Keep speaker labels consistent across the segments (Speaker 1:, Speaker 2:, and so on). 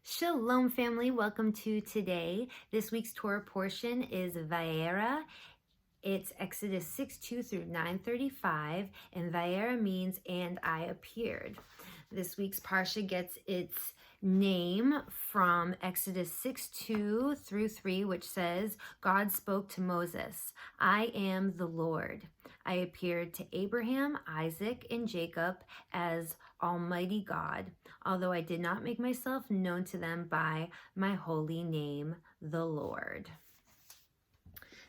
Speaker 1: Shalom, family. Welcome to today. This week's Torah portion is Vayera. It's Exodus 6:2 through 9:35, and Vayera means "and I appeared." This week's parsha gets its name from Exodus 6:2 through 3, which says, God spoke to Moses, I am the Lord. I appeared to Abraham, Isaac, and Jacob as Almighty God, although I did not make myself known to them by my holy name, the Lord.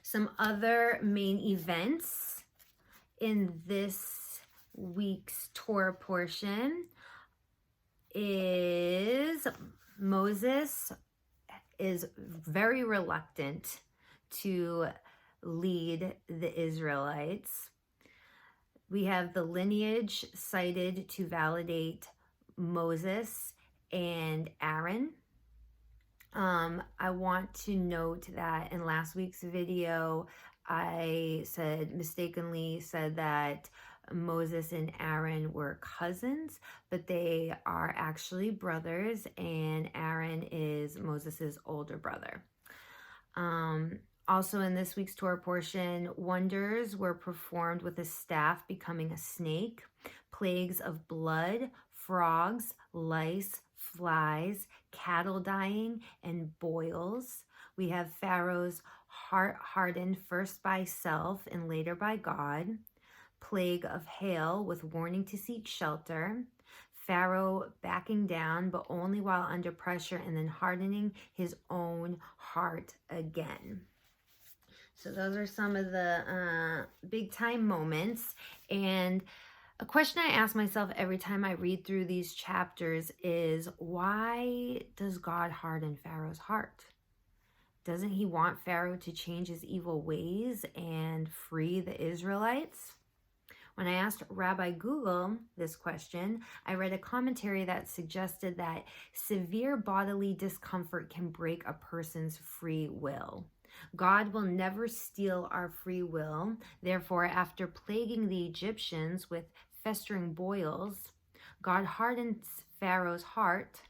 Speaker 1: Some other main events in this week's Torah portion is Moses is very reluctant to lead the Israelites. We have the lineage cited to validate Moses and Aaron. I want to note that in last week's video, I mistakenly said that Moses and Aaron were cousins, but they are actually brothers, and Aaron is Moses's older brother. Also in this week's Torah portion, wonders were performed with a staff becoming a snake, plagues of blood, frogs, lice, flies, cattle dying, and boils. We have Pharaoh's heart hardened first by self and later by God, plague of hail with warning to seek shelter, Pharaoh backing down but only while under pressure and then hardening his own heart again. So those are some of the big time moments. And a question I ask myself every time I read through these chapters is, why does God harden Pharaoh's heart? Doesn't he want Pharaoh to change his evil ways and free the Israelites? When I asked Rabbi Google this question, I read a commentary that suggested that severe bodily discomfort can break a person's free will. God will never steal our free will. Therefore, after plaguing the Egyptians with festering boils, God hardens Pharaoh's heart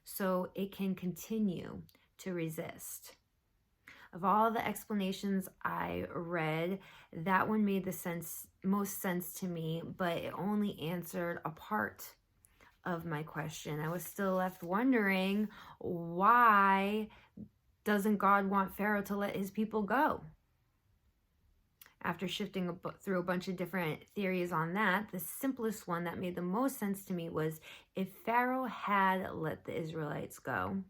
Speaker 1: so it can continue to resist. Of all the explanations I read, that one made the most sense to me, but it only answered a part of my question. I was still left wondering, why doesn't God want Pharaoh to let his people go? After shifting through a bunch of different theories on that, the simplest one that made the most sense to me was, if Pharaoh had let the Israelites go,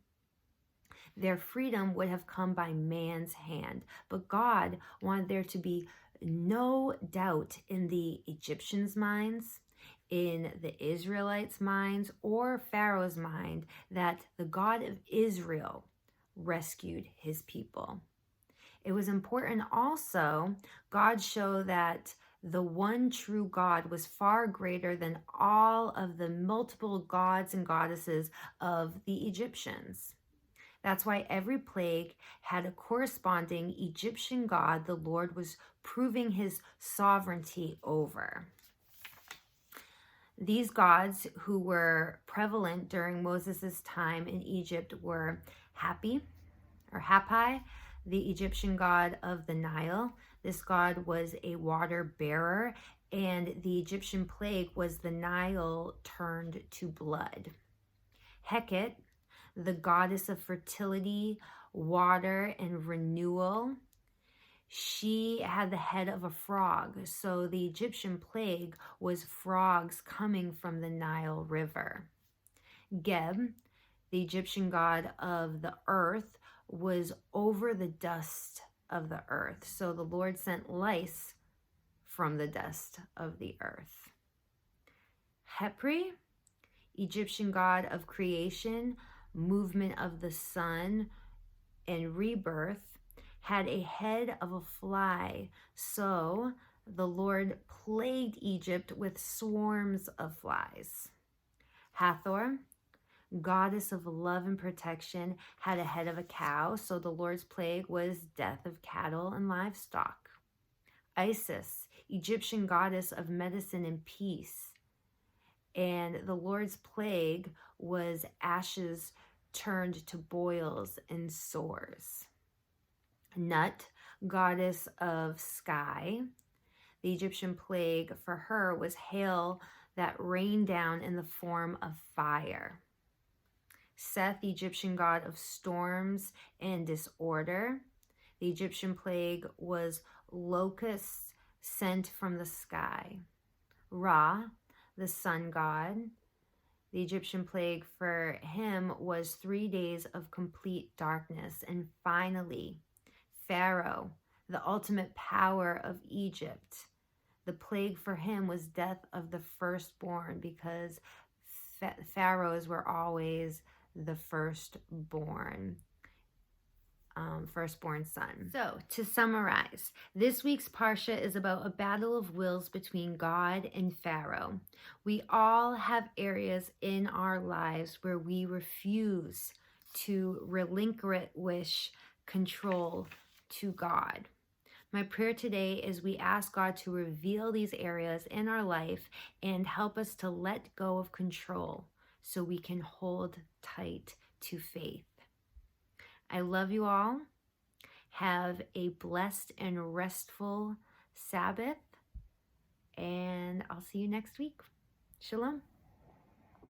Speaker 1: their freedom would have come by man's hand. But God wanted there to be no doubt in the Egyptians' minds, in the Israelites' minds, or Pharaoh's mind that the God of Israel rescued his people. It was important also, God showed that the one true God was far greater than all of the multiple gods and goddesses of the Egyptians. That's why every plague had a corresponding Egyptian god the Lord was proving his sovereignty over. These gods who were prevalent during Moses' time in Egypt were Hapi, the Egyptian god of the Nile. This god was a water bearer, and the Egyptian plague was the Nile turned to blood. Heket, the goddess of fertility, water, and renewal. She had the head of a frog, so the Egyptian plague was frogs coming from the Nile River. Geb, the Egyptian god of the earth, was over the dust of the earth, so the Lord sent lice from the dust of the earth. Hepri, Egyptian god of creation, movement of the sun, and rebirth, had a head of a fly, so the Lord plagued Egypt with swarms of flies. Hathor, goddess of love and protection, had a head of a cow, so the Lord's plague was death of cattle and livestock. Isis, Egyptian goddess of medicine and peace, and the Lord's plague was ashes turned to boils and sores. Nut, goddess of sky. The Egyptian plague for her was hail that rained down in the form of fire. Seth, the Egyptian god of storms and disorder. The Egyptian plague was locusts sent from the sky. Ra, the sun god. The Egyptian plague for him was 3 days of complete darkness. And finally, Pharaoh, the ultimate power of Egypt. The plague for him was death of the firstborn, because pharaohs were always the firstborn son. So, to summarize, this week's Parsha is about a battle of wills between God and Pharaoh. We all have areas in our lives where we refuse to relinquish control to God. My prayer today is we ask God to reveal these areas in our life and help us to let go of control so we can hold tight to faith. I love you all. Have a blessed and restful Sabbath, and I'll see you next week. Shalom.